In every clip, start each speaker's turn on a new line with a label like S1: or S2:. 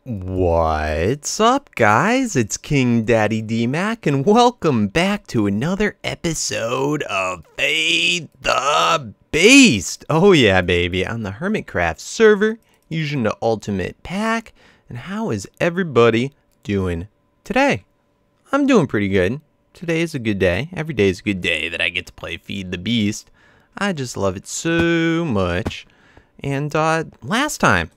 S1: What's up, guys? It's KingDaddyDMAC, and welcome back to another episode of Feed the Beast. Oh yeah, baby, on the Hermitcraft server, using the ultimate pack. And how is everybody doing today? I'm doing pretty good. Today is a good day. Every day is a good day that I get to play Feed the Beast. I just love it so much. And last time,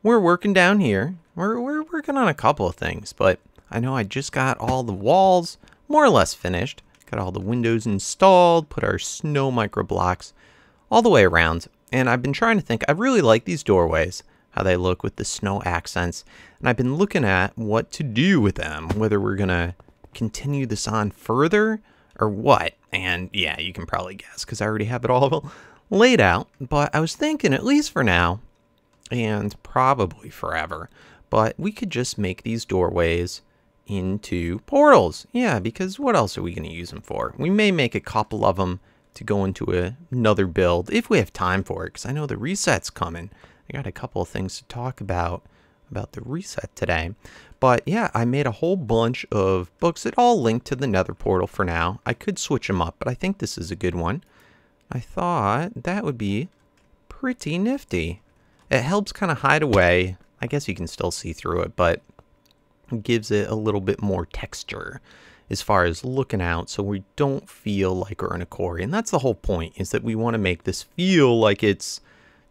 S1: we're working down here. We're working on a couple of things, but I know I just got all the walls more or less finished. Got all the windows installed, put our snow micro blocks all the way around. And I've been trying to think, I really like these doorways, how they look with the snow accents. And I've been looking at what to do with them, whether we're going to continue this on further or what. And yeah, you can probably guess because I already have it all laid out. But I was thinking, at least for now, and probably forever, but we could just make these doorways into portals. Yeah, because what else are we going to use them for? We may make a couple of them to go into another build if we have time for it, because I know the reset's coming. I got a couple of things to talk about the reset today. But yeah, I made a whole bunch of books that all link to the nether portal for now. I could switch them up, but I think this is a good one. I thought that would be pretty nifty. It helps kind of hide away. I guess you can still see through it, but it gives it a little bit more texture as far as looking out, so we don't feel like we're in a quarry. And that's the whole point, is that we want to make this feel like it's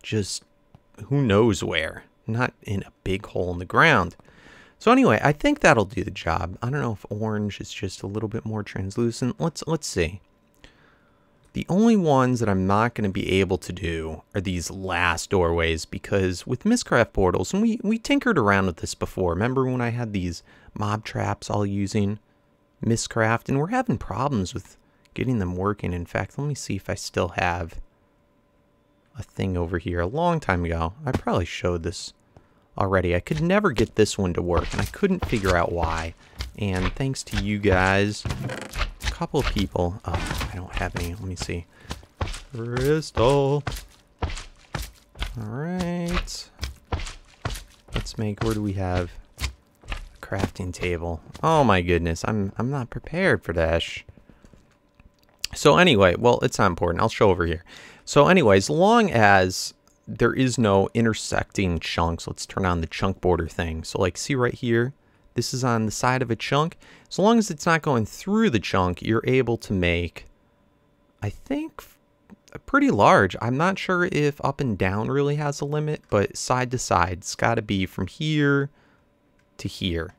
S1: just who knows where, not in a big hole in the ground. So anyway, I think that'll do the job. I don't know if orange is just a little bit more translucent. Let's see. The only ones that I'm not going to be able to do are these last doorways, because with Mistcraft portals, and we tinkered around with this before. Remember when I had these mob traps all using Mistcraft, and we're having problems with getting them working. In fact, let me see if I still have a thing over here. A long time ago, I probably showed this already. I could never get this one to work, and I couldn't figure out why. And thanks to you guys, a couple of people. Oh, I don't have any. Let me see. Crystal. All right. Let's make. Where do we have a crafting table? Oh my goodness, I'm not prepared for that. So anyway, well, it's not important. I'll show over here. So anyway, as long as there is no intersecting chunks, let's turn on the chunk border thing. So like, see right here. This is on the side of a chunk. As long as it's not going through the chunk, you're able to make, I think, pretty large. I'm not sure if up and down really has a limit, but side to side, it's got to be from here to here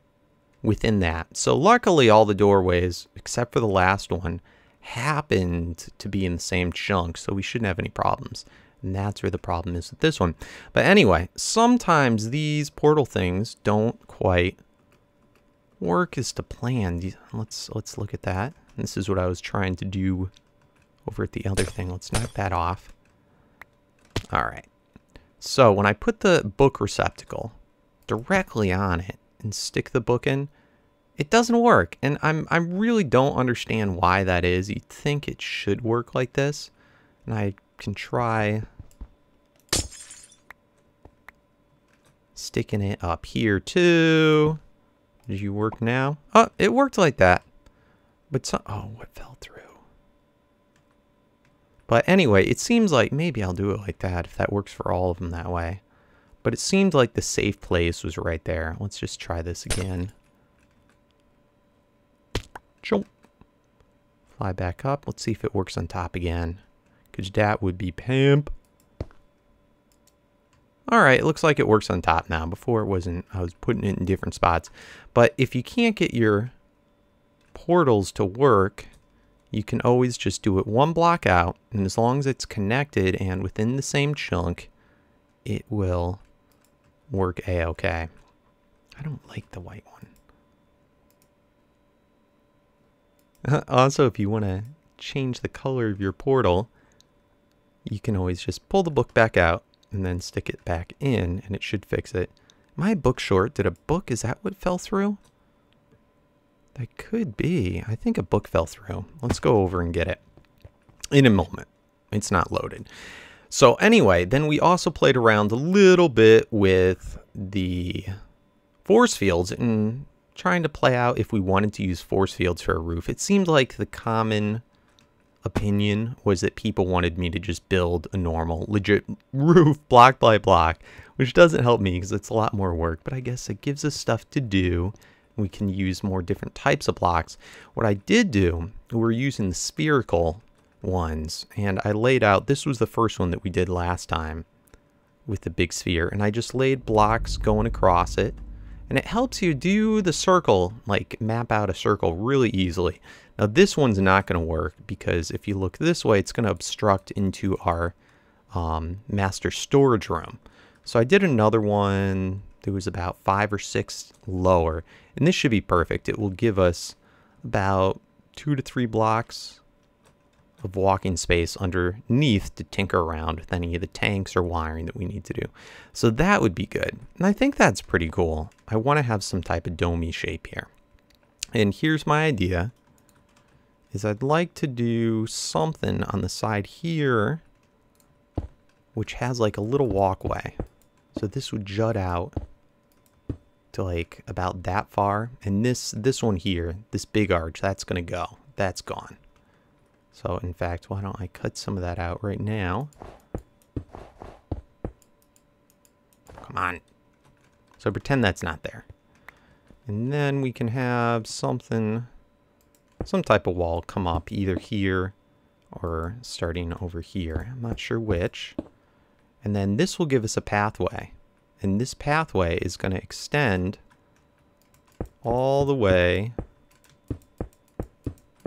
S1: within that. So luckily, all the doorways, except for the last one, happened to be in the same chunk, so we shouldn't have any problems. And that's where the problem is with this one. But anyway, sometimes these portal things don't quite work as to plan. Let's look at that. This is what I was trying to do over at the other thing. Let's knock that off. All right. So when I put the book receptacle directly on it and stick the book in, it doesn't work. And I really don't understand why that is. You'd think it should work like this. And I can try sticking it up here too. Did you work now? Oh, it worked like that. But oh, what fell through? But anyway, it seems like maybe I'll do it like that if that works for all of them that way. But it seemed like the safe place was right there. Let's just try this again. Jump. Fly back up. Let's see if it works on top again, because that would be pimp. All right, it looks like it works on top now. Before it wasn't. I was putting it in different spots. But if you can't get your portals to work, you can always just do it one block out. And as long as it's connected and within the same chunk, it will work a-okay. I don't like the white one. Also, if you want to change the color of your portal, you can always just pull the book back out and then stick it back in, and it should fix it. Am I a book short? Did a book, is that what fell through? That could be. I think a book fell through. Let's go over and get it in a moment. It's not loaded. So anyway, then we also played around a little bit with the force fields and trying to play out if we wanted to use force fields for a roof. It seemed like the common opinion was that people wanted me to just build a normal, legit roof block by block, which doesn't help me because it's a lot more work, but I guess it gives us stuff to do. We can use more different types of blocks. What I did do, we're using the spherical ones, and I laid out, this was the first one that we did last time with the big sphere, and I just laid blocks going across it, and it helps you do the circle, like map out a circle really easily. Now this one's not going to work because if you look this way, it's going to obstruct into our master storage room. So I did another one that was about 5 or 6 lower, and this should be perfect. It will give us about 2 to 3 blocks of walking space underneath to tinker around with any of the tanks or wiring that we need to do. So that would be good. And I think that's pretty cool. I want to have some type of domey shape here. And here's my idea, is I'd like to do something on the side here which has like a little walkway. So this would jut out to like about that far. And this one here, this big arch, that's going to go. That's gone. So in fact, why don't I cut some of that out right now? Come on. So pretend that's not there. And then we can have something, some type of wall come up either here or starting over here. I'm not sure which. And then this will give us a pathway. And this pathway is going to extend all the way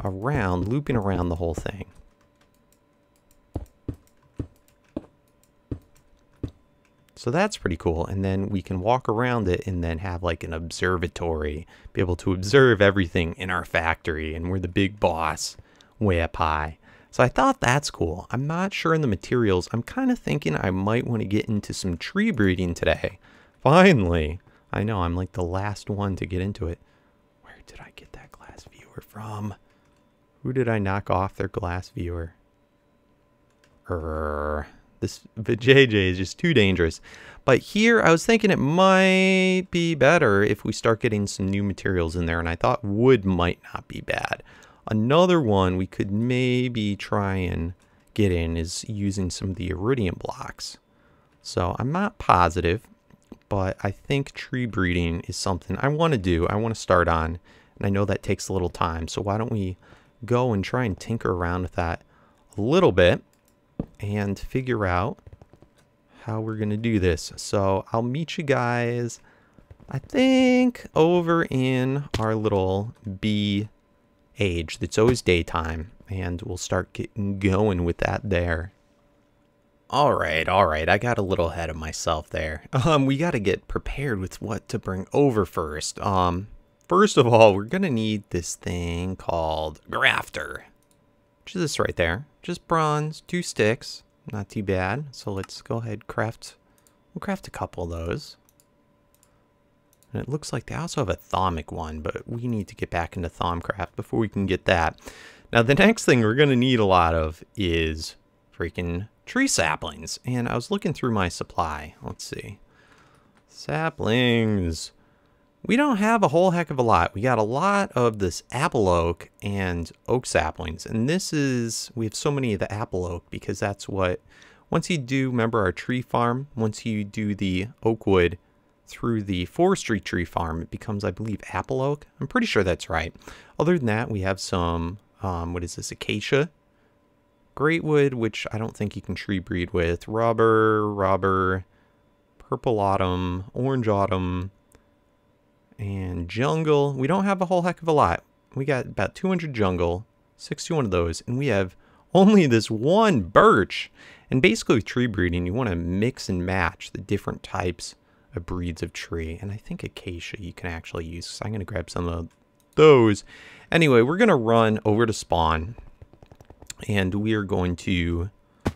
S1: around, looping around the whole thing. So that's pretty cool. And then we can walk around it and then have like an observatory, be able to observe everything in our factory, and we're the big boss way up high. So I thought that's cool. I'm not sure in the materials. I'm kind of thinking I might want to get into some tree breeding today. Finally. I know, I'm like the last one to get into it. Where did I get that glass viewer from? Who did I knock off their glass viewer? This JJ is just too dangerous. But here, I was thinking it might be better if we start getting some new materials in there, and I thought wood might not be bad. Another one we could maybe try and get in is using some of the iridium blocks. So I'm not positive, but I think tree breeding is something I want to do. I want to start on, and I know that takes a little time. So why don't we go and try and tinker around with that a little bit and figure out how we're going to do this. So I'll meet you guys, I think, over in our little bee age that's always daytime, and we'll start getting going with that there. All right, I got a little ahead of myself there. We got to get prepared with what to bring over first. First of all, we're gonna need this thing called grafter, which is this right there. Just bronze, 2 sticks, not too bad. So let's go ahead, we'll craft a couple of those. And it looks like they also have a thaumic one, but we need to get back into Thaumcraft before we can get that. Now, the next thing we're going to need a lot of is freaking tree saplings. And I was looking through my supply. Let's see. Saplings. We don't have a whole heck of a lot. We got a lot of this apple oak and oak saplings. And this is, we have so many of the apple oak because that's what, once you do, remember our tree farm, once you do the oak wood through the forestry tree farm, it becomes, I believe, apple oak. I'm pretty sure that's right. Other than that, we have some, what is this, acacia, great wood, which I don't think you can tree breed with, rubber, purple autumn, orange autumn, and jungle. We don't have a whole heck of a lot. We got about 200 jungle, 61 of those, and we have only this one birch. And basically with tree breeding, you want to mix and match the different types of breeds of tree, and I think acacia you can actually use, so I'm going to grab some of those. Anyway, we're going to run over to spawn, and we are going to, I'd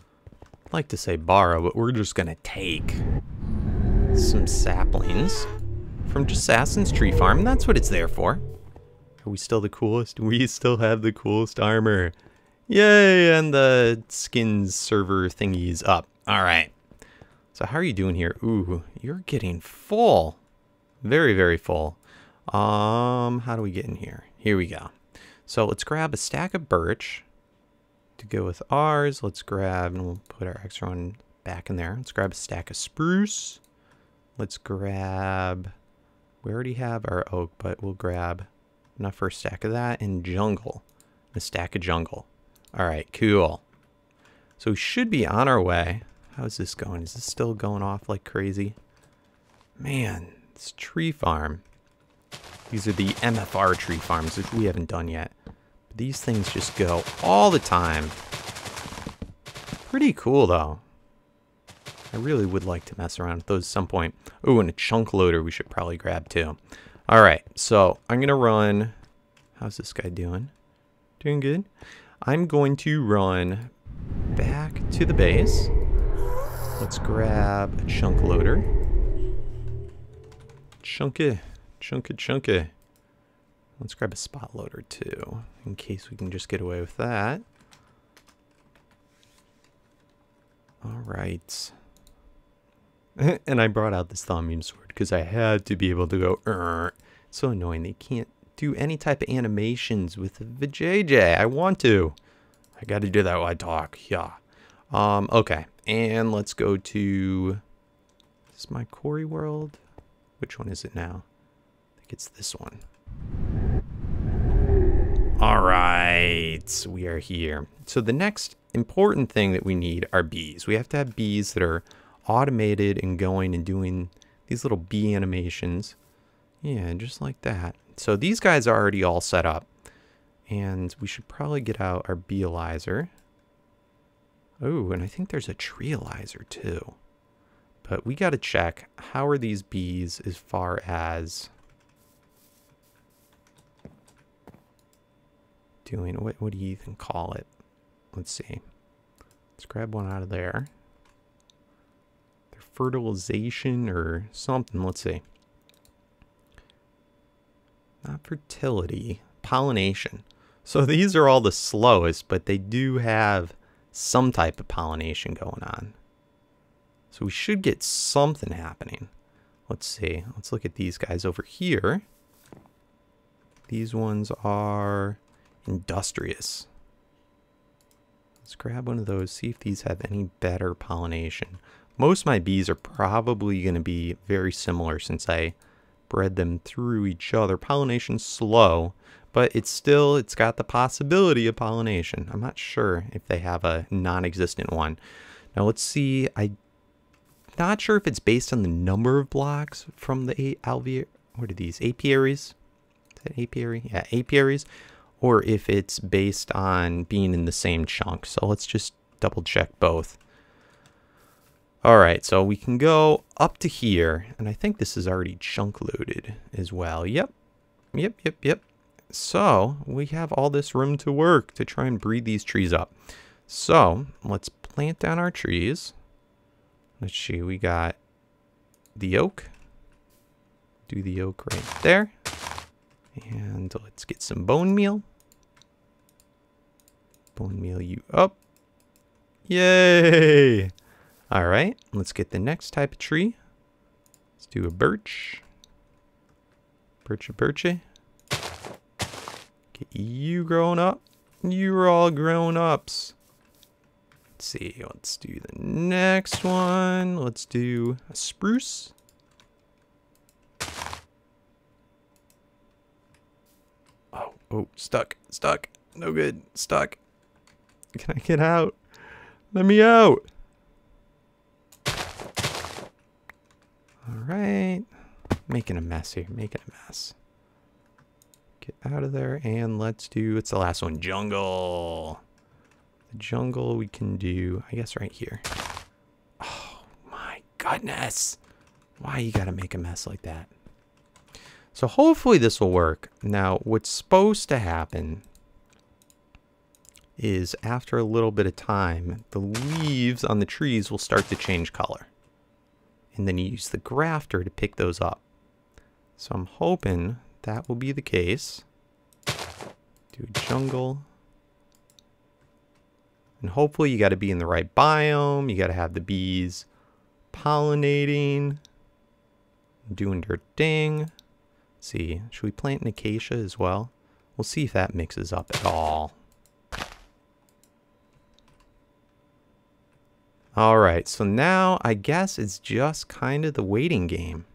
S1: like to say borrow, but we're just going to take some saplings from Assassin's Tree Farm, and that's what it's there for. Are we still the coolest? We still have the coolest armor. Yay, and the skins server thingy's up. All right. So how are you doing here? Ooh, you're getting full. Very, very full. How do we get in here? Here we go. So let's grab a stack of birch to go with ours. Let's grab, and we'll put our extra one back in there. Let's grab a stack of spruce. Let's grab, we already have our oak, but we'll grab enough for a stack of that, and jungle. A stack of jungle. All right, cool. So we should be on our way. How's this going? Is this still going off like crazy? Man, this tree farm. These are the MFR tree farms, which we haven't done yet. But these things just go all the time. Pretty cool, though. I really would like to mess around with those at some point. Oh, and a chunk loader we should probably grab, too. All right, so I'm going to run. How's this guy doing? Doing good? I'm going to run back to the base. Let's grab a chunk loader. Chunky. Let's grab a spot loader too, in case we can just get away with that. All right. And I brought out this thumb sword because I had to be able to go, It's so annoying. They can't do any type of animations with the JJ. I want to. I got to do that while I talk. Yeah. Okay. And let's go to, is this my quarry world? Which one is it now? I think it's this one. All right, we are here. So the next important thing that we need are bees. We have to have bees that are automated and going and doing these little bee animations. Yeah, just like that. So these guys are already all set up. And we should probably get out our beealizer. Oh, and I think there's a treealizer too. But we got to check, how are these bees as far as doing, what do you even call it? Let's see. Let's grab one out of there. Their fertilization or something, let's see. Not fertility, pollination. So these are all the slowest, but they do have some type of pollination going on. So we should get something happening. Let's see. Let's look at these guys over here. These ones are industrious. Let's grab one of those, see if these have any better pollination. Most of my bees are probably going to be very similar since I bred them through each other. Pollination's slow, but it's got the possibility of pollination. I'm not sure if they have a non-existent one. Now let's see. I'm not sure if it's based on the number of blocks from the what are these? Apiaries? Is that apiary? Yeah, apiaries. Or if it's based on being in the same chunk. So let's just double check both. All right, so we can go up to here, and I think this is already chunk loaded as well. Yep. So we have all this room to work to try and breed these trees up. So let's plant down our trees. Let's see, we got the oak. Do the oak right there. And let's get some bone meal. Bone meal you up. Yay! All right, let's get the next type of tree. Let's do a birch. Birchy. Get you growing up. You're all grown ups. Let's see, let's do the next one. Let's do a spruce. Oh, stuck. No good, stuck. Can I get out? Let me out. All right, making a mess here, Get out of there, and let's do, it's the last one, jungle. The jungle we can do, I guess right here. Oh my goodness. Why you gotta make a mess like that? So hopefully this will work. Now, what's supposed to happen is after a little bit of time, the leaves on the trees will start to change color. And then you use the grafter to pick those up. So I'm hoping that will be the case. Do a jungle. And hopefully you got to be in the right biome. You got to have the bees pollinating. Doing their thing. Let's see, should we plant an acacia as well? We'll see if that mixes up at all. Alright, so now I guess it's just kind of the waiting game.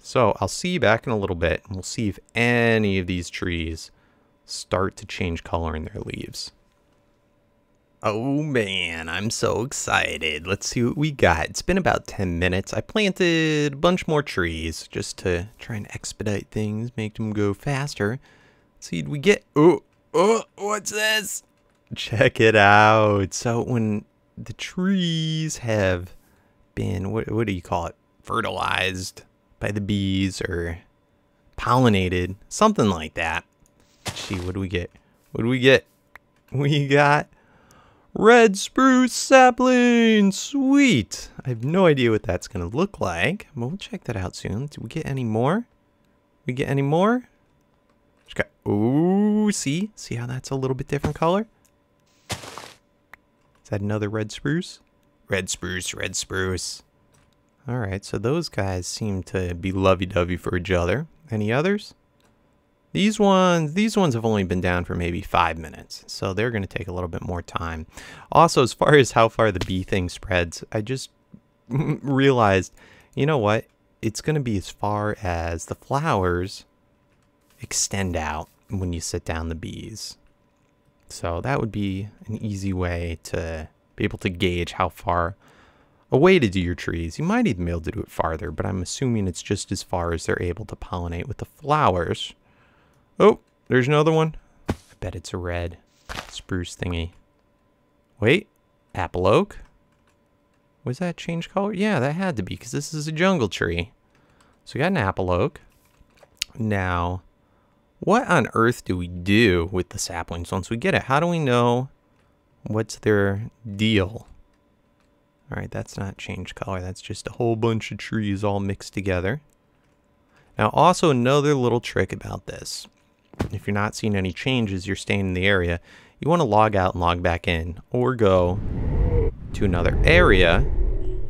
S1: So I'll see you back in a little bit, and we'll see if any of these trees start to change color in their leaves. Oh man, I'm so excited. Let's see what we got. It's been about 10 minutes. I planted a bunch more trees just to try and expedite things, make them go faster. Let's see, we get... Oh, what's this? Check it out. So when the trees have been, what do you call it? Fertilized by the bees or pollinated, something like that. Let's see, what do we get? What do we get? We got red spruce sapling. Sweet. I have no idea what that's going to look like, but we'll check that out soon. Did we get any more? We get any more? Just got, ooh, see how that's a little bit different color? Is that another red spruce? Red spruce, red spruce. Alright, so those guys seem to be lovey-dovey for each other. Any others? These ones have only been down for maybe 5 minutes, so they're going to take a little bit more time. Also, as far as how far the bee thing spreads, I just realized, you know what? It's going to be as far as the flowers extend out when you sit down the bees. So that would be an easy way to be able to gauge how far away to do your trees. You might even be able to do it farther, but I'm assuming it's just as far as they're able to pollinate with the flowers. Oh, there's another one. I bet it's a red spruce thingy. Wait, apple oak? Was that change color? Yeah, that had to be, because this is a jungle tree. So we got an apple oak. Now, what on earth do we do with the saplings once we get it? How do we know what's their deal? All right, that's not change color. That's just a whole bunch of trees all mixed together. Now, also another little trick about this. If you're not seeing any changes, you're staying in the area, you want to log out and log back in, or go to another area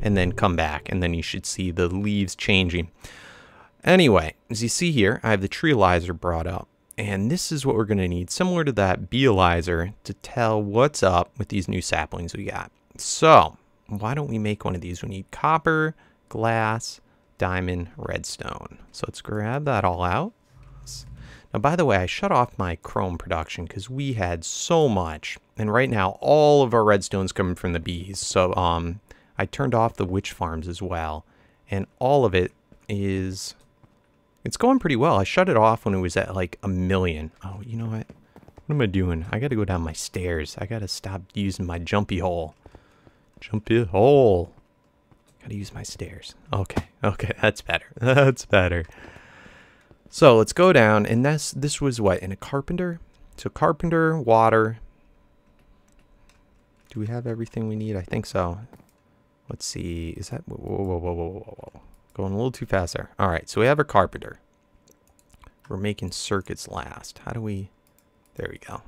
S1: and then come back, and then you should see the leaves changing. Anyway, as you see here, I have the treealizer brought up, and this is what we're going to need, similar to that beealizer, to tell what's up with these new saplings we got. So, why don't we make one of these? We need copper, glass, diamond, redstone. So let's grab that all out. Now, by the way, I shut off my chrome production because we had so much, and right now all of our redstone's coming from the bees. So I turned off the witch farms as well, and all of it is... It's going pretty well. I shut it off when it was at like 1 million. Oh, you know what? What am I doing? I gotta go down my stairs. I gotta stop using my jumpy hole. Jumpy hole. Gotta use my stairs. Okay, that's better. That's better. So let's go down, and this was what, in a carpenter? So carpenter, water. Do we have everything we need? I think so. Let's see. Is that... Whoa. Going a little too fast there. All right, so we have our carpenter. We're making circuits last. How do we... There we go.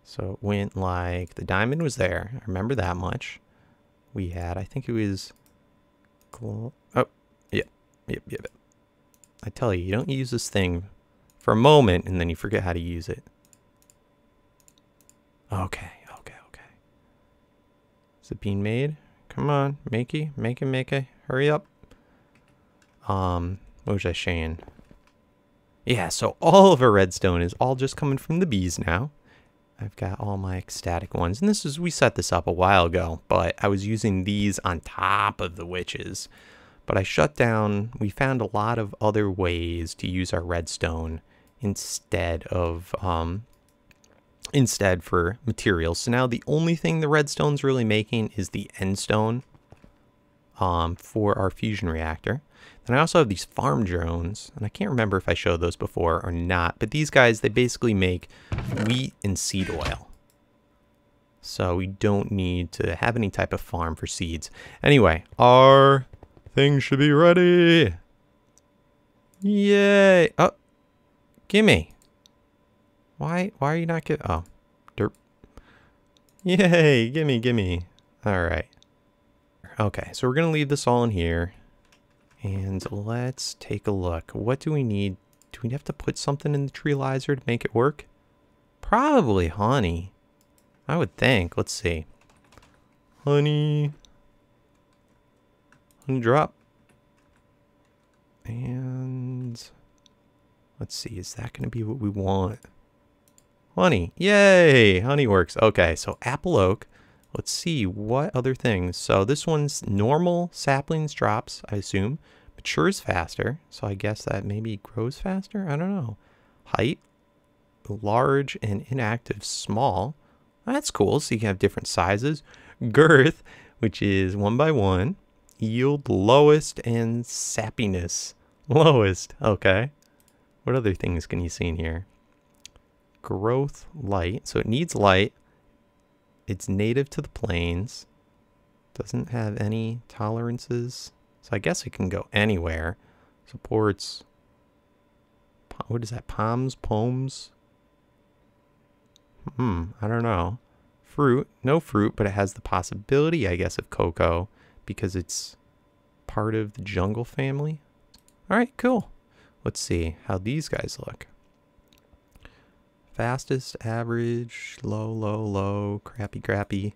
S1: So it went like... The diamond was there. I remember that much. We had... I think it was... Oh, yep. I tell you, you don't use this thing for a moment, and then you forget how to use it. Okay. Is it being made? Come on, make it. Hurry up. What was I saying? Yeah, so all of our redstone is all just coming from the bees now. I've got all my ecstatic ones, and we set this up a while ago, but I was using these on top of the witches. But I shut down, we found a lot of other ways to use our redstone instead for materials. So now the only thing the redstone's really making is the end stone for our fusion reactor. Then I also have these farm drones, and I can't remember if I showed those before or not, but these guys, they basically make wheat and seed oil. So we don't need to have any type of farm for seeds. Anyway, our thing should be ready. Yay. Oh, gimme. Why are you not getting... Oh, derp. Yay, gimme. All right. Okay, so we're going to leave this all in here. And let's take a look. What do we need? Do we have to put something in the treelizer to make it work? Probably honey. I would think. Let's see. Honey. Honey drop. And let's see. Is that going to be what we want? Honey. Yay! Honey works. Okay, so apple oak. Let's see what other things. So this one's normal saplings drops, I assume. Matures faster. So I guess that maybe grows faster? I don't know. Height. Large and inactive small. That's cool. So you can have different sizes. Girth, which is 1 by 1. Yield lowest and sappiness. Lowest. Okay. What other things can you see in here? Growth light. So it needs light. It's native to the plains. Doesn't have any tolerances. So I guess it can go anywhere. Supports, what is that? Pomes? I don't know. Fruit. No fruit, but it has the possibility, I guess, of cocoa because it's part of the jungle family. All right, cool. Let's see how these guys look. Fastest, average, low, crappy.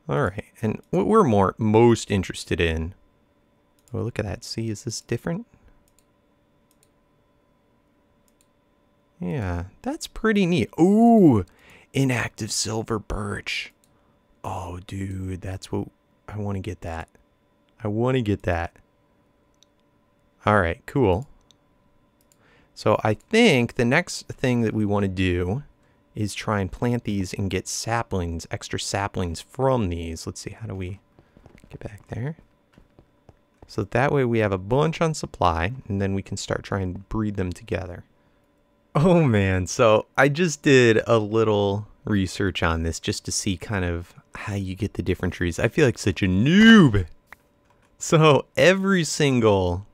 S1: All right, and what we're most interested in. Oh, look at that. See, is this different? Yeah, that's pretty neat. Ooh, inactive silver birch. Oh, dude, that's what I want to get that. All right, cool. So I think the next thing that we want to do is try and plant these and get saplings, extra saplings from these. Let's see, how do we get back there? So that way we have a bunch on supply, and then we can start trying to breed them together. Oh man, so I just did a little research on this just to see kind of how you get the different trees. I feel like such a noob. So every single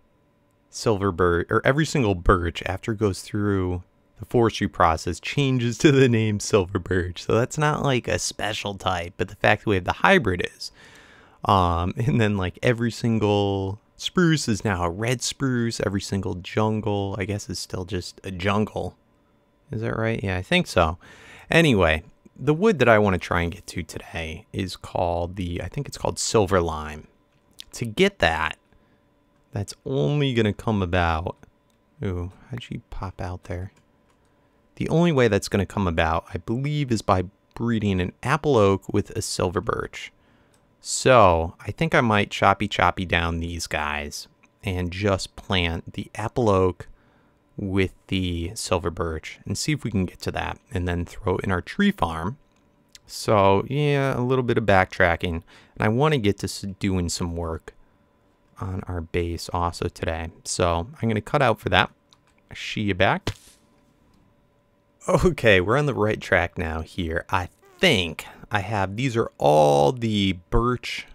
S1: silver birch, or every single birch after it goes through the forestry process changes to the name silver birch. So that's not like a special type, but the fact that we have the hybrid is. And then like every single spruce is now a red spruce. Every single jungle, I guess, is still just a jungle. Is that right? Yeah, I think so. Anyway, the wood that I want to try and get to today is called I think it's called silver lime. To get that, that's only going to come about. Ooh, how'd she pop out there? The only way that's going to come about, I believe, is by breeding an apple oak with a silver birch. So I think I might choppy down these guys and just plant the apple oak with the silver birch and see if we can get to that and then throw it in our tree farm. So yeah, a little bit of backtracking, and I want to get to doing some work on our base also today. So I'm going to cut out for that. See you back. Okay, we're on the right track now here. I think I have, these are all the birch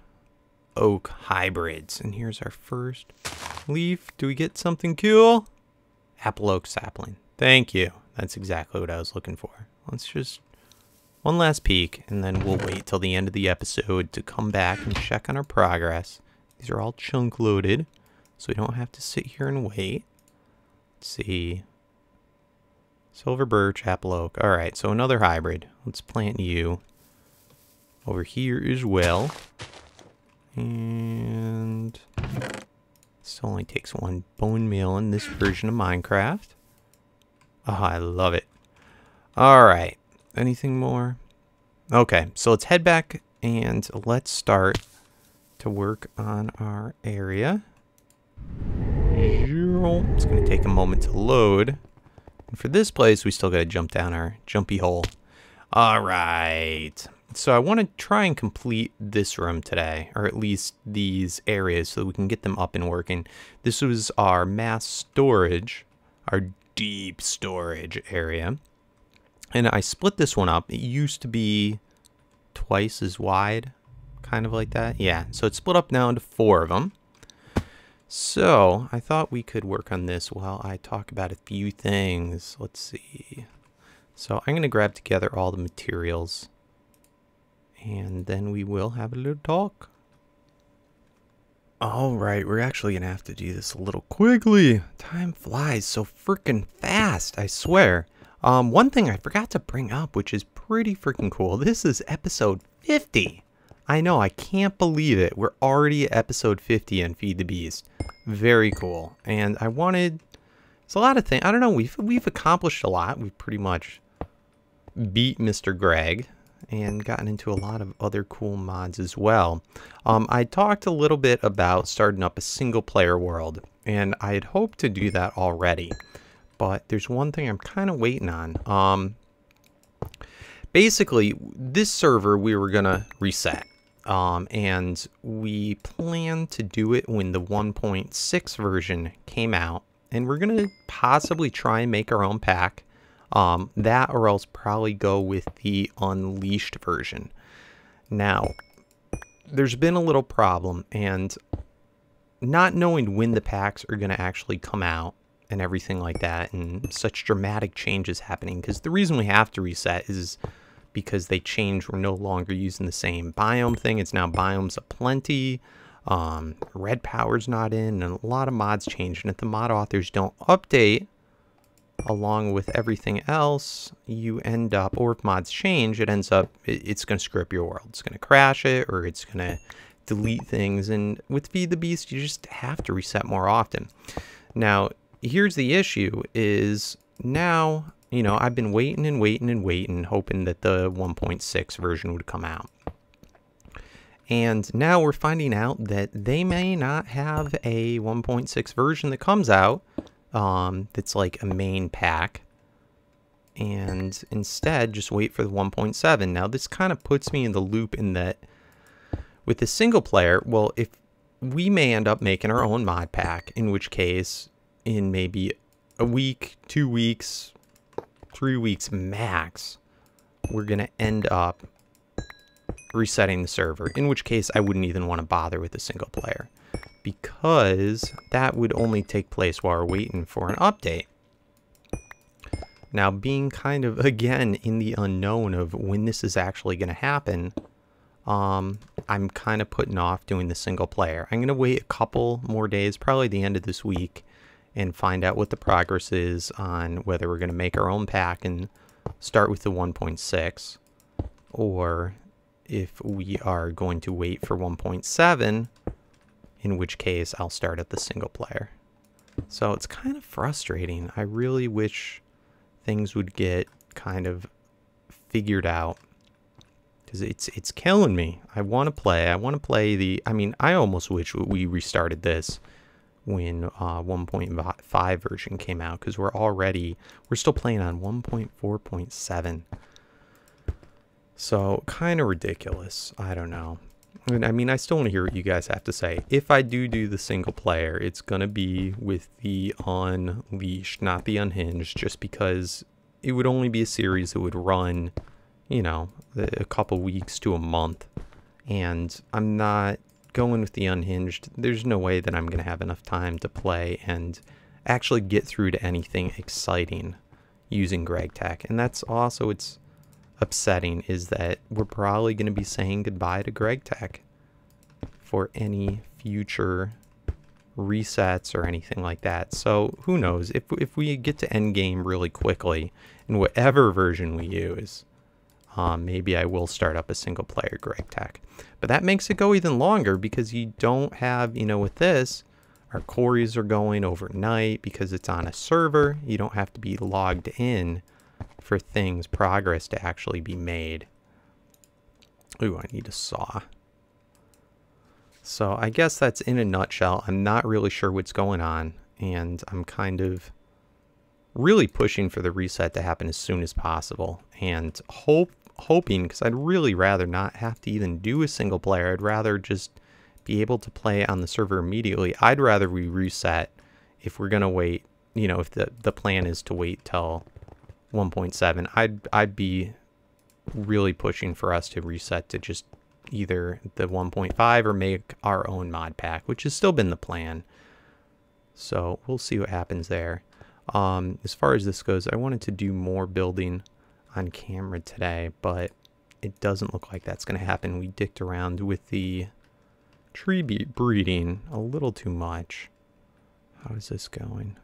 S1: oak hybrids. And here's our first leaf. Do we get something cool? Apple oak sapling. Thank you. That's exactly what I was looking for. Let's just one last peek, and then we'll wait till the end of the episode to come back and check on our progress. These are all chunk loaded, so we don't have to sit here and wait. Let's see. Silver birch, apple oak. All right, so another hybrid. Let's plant you over here as well. And this only takes one bone meal in this version of Minecraft. Oh, I love it. All right, anything more? Okay, so let's head back and let's start to work on our area. It's going to take a moment to load. And for this place, we still got to jump down our jumpy hole. All right. So I want to try and complete this room today, or at least these areas, so that we can get them up and working. This was our mass storage, our deep storage area. And I split this one up. It used to be twice as wide, kind of like that. Yeah, so it's split up now into 4 of them. So I thought we could work on this while I talk about a few things. Let's see. So I'm going to grab together all the materials, and then we will have a little talk. All right, we're actually gonna have to do this a little quickly. Time flies so freaking fast, I swear. One thing I forgot to bring up, which is pretty freaking cool. This is episode 50. I know, I can't believe it. We're already at episode 50 in Feed the Beast. Very cool. And I wanted, it's a lot of things. I don't know, we've accomplished a lot. We've pretty much beat Mr. Greg and gotten into a lot of other cool mods as well. I talked a little bit about starting up a single player world, and I had hoped to do that already, but there's one thing I'm kind of waiting on. Basically, this server we were gonna reset, and we planned to do it when the 1.6 version came out, and we're gonna possibly try and make our own pack. That or else probably go with the Unleashed version. Now, there's been a little problem, and not knowing when the packs are going to actually come out and everything like that, and such dramatic changes happening, because the reason we have to reset is because they changed. We're no longer using the same biome thing. It's now biomes aplenty. Red power's not in, and a lot of mods changed, and if the mod authors don't update along with everything else, you end up, or if mods change, it ends up, it's going to screw up your world. It's going to crash it, or it's going to delete things. And with Feed the Beast, you just have to reset more often. Now, here's the issue is now, you know, I've been waiting and waiting and waiting, hoping that the 1.6 version would come out. And now we're finding out that they may not have a 1.6 version that comes out that's like a main pack, and instead just wait for the 1.7. Now this kind of puts me in the loop in that with the single player, well, if we may end up making our own mod pack, in which case in maybe a week, 2 weeks, 3 weeks max, we're gonna end up resetting the server, in which case I wouldn't even want to bother with the single player, because that would only take place while we're waiting for an update. Now, being kind of, again, in the unknown of when this is actually going to happen, I'm kind of putting off doing the single player. I'm going to wait a couple more days, probably the end of this week, and find out what the progress is on whether we're going to make our own pack and start with the 1.6, or if we are going to wait for 1.7, in which case I'll start at the single player. So it's kind of frustrating. I really wish things would get kind of figured out, because it's killing me. I want to play the, I mean, I almost wish we restarted this when 1.5 version came out, because we're still playing on 1.4.7. So kind of ridiculous. I don't know. I mean, I still want to hear what you guys have to say. If I do the single player, it's going to be with the Unleashed, not the Unhinged, just because it would only be a series that would run, you know, a couple weeks to a month. And I'm not going with the Unhinged. There's no way that I'm going to have enough time to play and actually get through to anything exciting using Greg Tech. And that's also, it's upsetting, is that we're probably going to be saying goodbye to Greg Tech for any future resets or anything like that. So who knows, if we get to end game really quickly in whatever version we use, maybe I will start up a single player Greg Tech. But that makes it go even longer, because you don't have, you know, with this, our queries are going overnight because it's on a server. You don't have to be logged in for progress to actually be made. Ooh, I need a saw. So I guess that's in a nutshell. I'm not really sure what's going on, and I'm kind of really pushing for the reset to happen as soon as possible, and hoping, because I'd really rather not have to even do a single player. I'd rather just be able to play on the server immediately. I'd rather we reset if we're gonna wait, you know, if the plan is to wait till 1.7, I'd be really pushing for us to reset to just either the 1.5 or make our own mod pack, which has still been the plan. So we'll see what happens there. As far as this goes, I wanted to do more building on camera today, but it doesn't look like that's going to happen. We dicked around with the tree breeding a little too much. How is this going?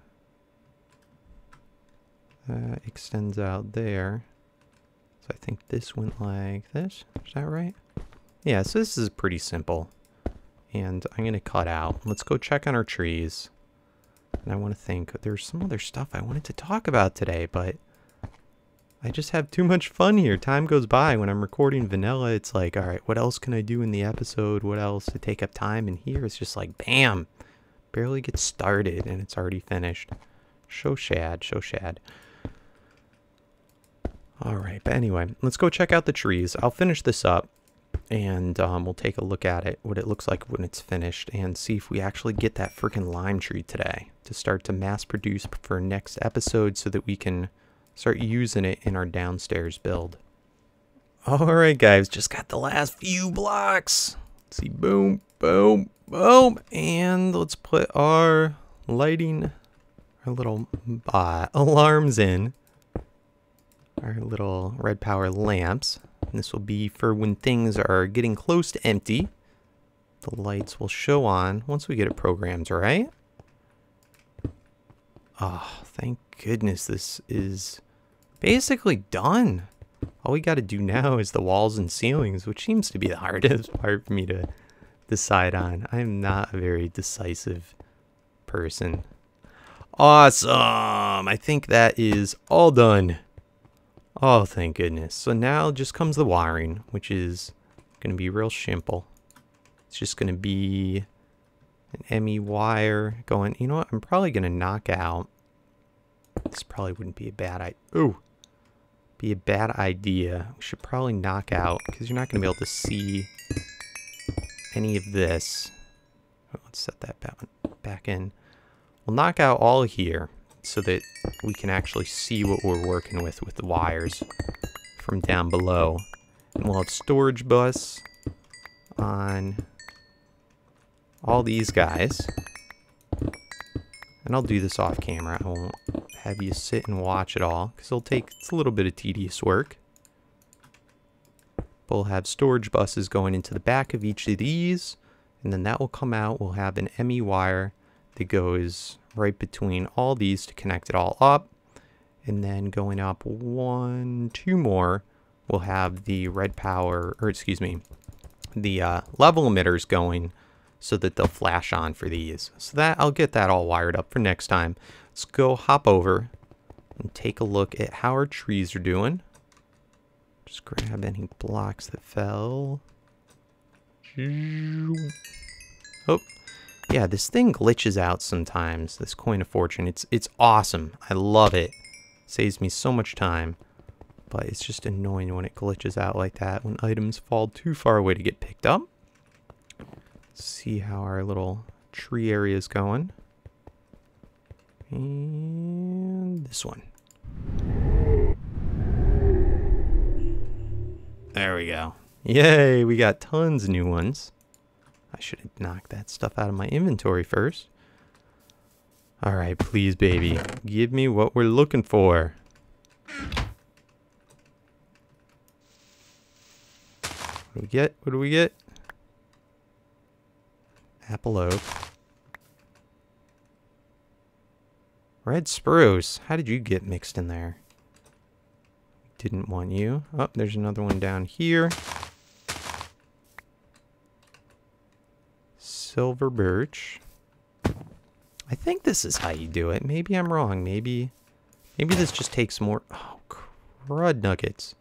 S1: That extends out there. So I think this went like this. Is that right? Yeah, so this is pretty simple. And I'm going to cut out. Let's go check on our trees. And I want to think, there's some other stuff I wanted to talk about today, but I just have too much fun here. Time goes by. When I'm recording vanilla, it's like, all right, what else can I do in the episode? What else to take up time? And here it's just like, bam, barely get started and it's already finished. So shad, so shad. All right, but anyway, let's go check out the trees. I'll finish this up and we'll take a look at it, what it looks like when it's finished, and see if we actually get that freaking lime tree today to start to mass produce for next episode so that we can start using it in our downstairs build. All right, guys, just got the last few blocks. Let's see, boom, boom, boom, and let's put our lighting, our little alarms in, our little red power lamps. And this will be for when things are getting close to empty. The lights will show on once we get it programmed, right? Oh, thank goodness this is basically done. All we got to do now is the walls and ceilings, which seems to be the hardest part for me to decide on. I'm not a very decisive person. Awesome! I think that is all done. Oh, thank goodness. So now just comes the wiring, which is going to be real simple. It's just going to be an ME wire going. You know what? I'm probably going to knock out. This probably wouldn't be a bad idea. We should probably knock out, because you're not going to be able to see any of this. Oh, let's set that back in. We'll knock out all here, so that we can actually see what we're working with the wires from down below. And we'll have storage bus on all these guys. And I'll do this off camera. I won't have you sit and watch it all, because it's a little bit of tedious work. We'll have storage buses going into the back of each of these, and then that will come out. We'll have an ME wire that goes right between all these to connect it all up, and then going up two more, we'll have the red power, or excuse me, the level emitters going so that they'll flash on for these. So that I'll get that all wired up for next time. Let's go hop over and take a look at how our trees are doing. Just grab any blocks that fell. Oh. Yeah, this thing glitches out sometimes, this coin of fortune. It's awesome. I love it. Saves me so much time. But it's just annoying when it glitches out like that, when items fall too far away to get picked up. Let's see how our little tree area is going. And this one. There we go. Yay, we got tons of new ones. I should have knocked that stuff out of my inventory first. Alright, please, baby. Give me what we're looking for. What do we get? What do we get? Apple oak. Red spruce. How did you get mixed in there? Didn't want you. Oh, there's another one down here. Silver birch. I think this is how you do it. Maybe I'm wrong. Maybe this just takes more. Oh, crud nuggets.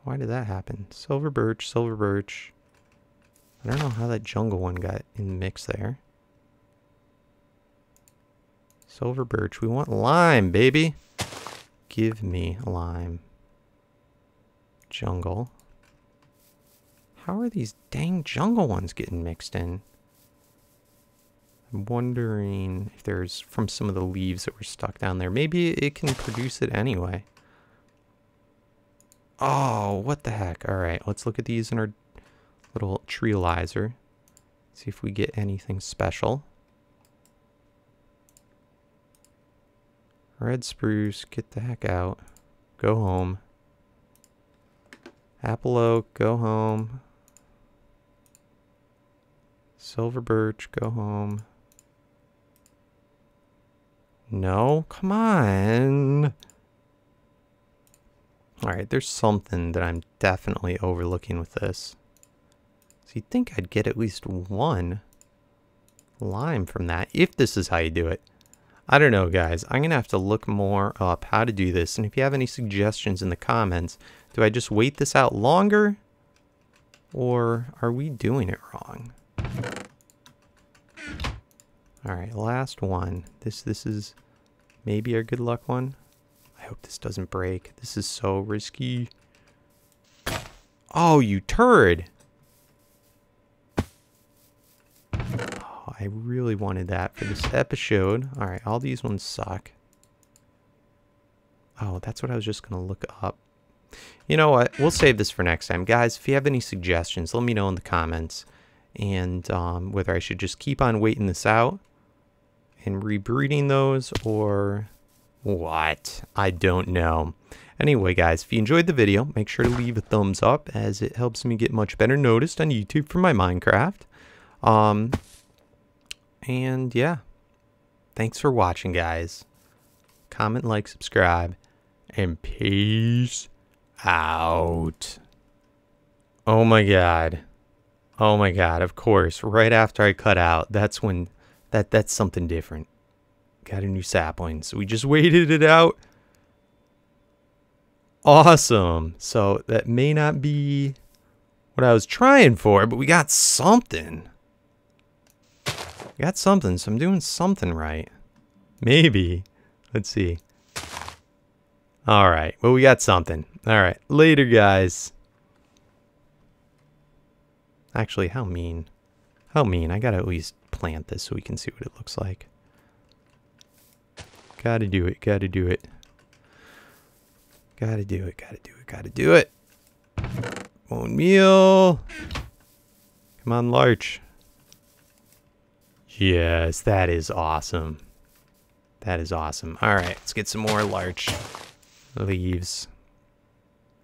S1: Why did that happen? Silver birch, silver birch. I don't know how that jungle one got in the mix there. Silver birch. We want lime, baby. Give me lime. Jungle. How are these dang jungle ones getting mixed in? I'm wondering if there's from some of the leaves that were stuck down there. Maybe it can produce it anyway. Oh, what the heck. Alright, let's look at these in our little treealizer. See if we get anything special. Red spruce, get the heck out. Go home. Apple oak, go home. Silver birch, go home. No, come on. Alright, there's something that I'm definitely overlooking with this. So you'd think I'd get at least one lime from that, if this is how you do it. I don't know, guys. I'm going to have to look more up how to do this. And if you have any suggestions in the comments, do I just wait this out longer? Or are we doing it wrong? Alright, last one. This is maybe our good luck one. I hope this doesn't break. This is so risky. Oh, you turd! Oh, I really wanted that for this episode. Alright, all these ones suck. Oh, that's what I was just going to look up. You know what? We'll save this for next time. Guys, if you have any suggestions, let me know in the comments. And whether I should just keep on waiting this out and rebreeding those or what? I don't know. Anyway, guys, if you enjoyed the video, make sure to leave a thumbs up as it helps me get much better noticed on YouTube for my Minecraft. And yeah, thanks for watching, guys. Comment, like, subscribe, and peace out. Oh my god. Oh my god, of course. Right after I cut out, that's when that's something different. Got a new sapling. So we just waited it out. Awesome. So that may not be what I was trying for, but we got something. We got something, so I'm doing something right. Maybe. Let's see. Alright, well, we got something. Alright, later, guys. Actually, how mean. How mean. I gotta at least plant this so we can see what it looks like. Gotta do it, gotta do it. Gotta do it, gotta do it, gotta do it. Bone meal. Come on, larch. Yes, that is awesome. That is awesome. Alright, let's get some more larch leaves.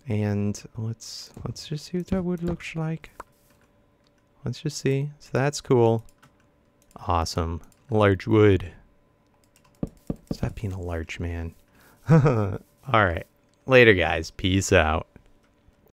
S1: And let's just see what that wood looks like. Let's just see. So that's cool. Awesome. Larch wood. Stop being a larch man. Alright. Later, guys. Peace out.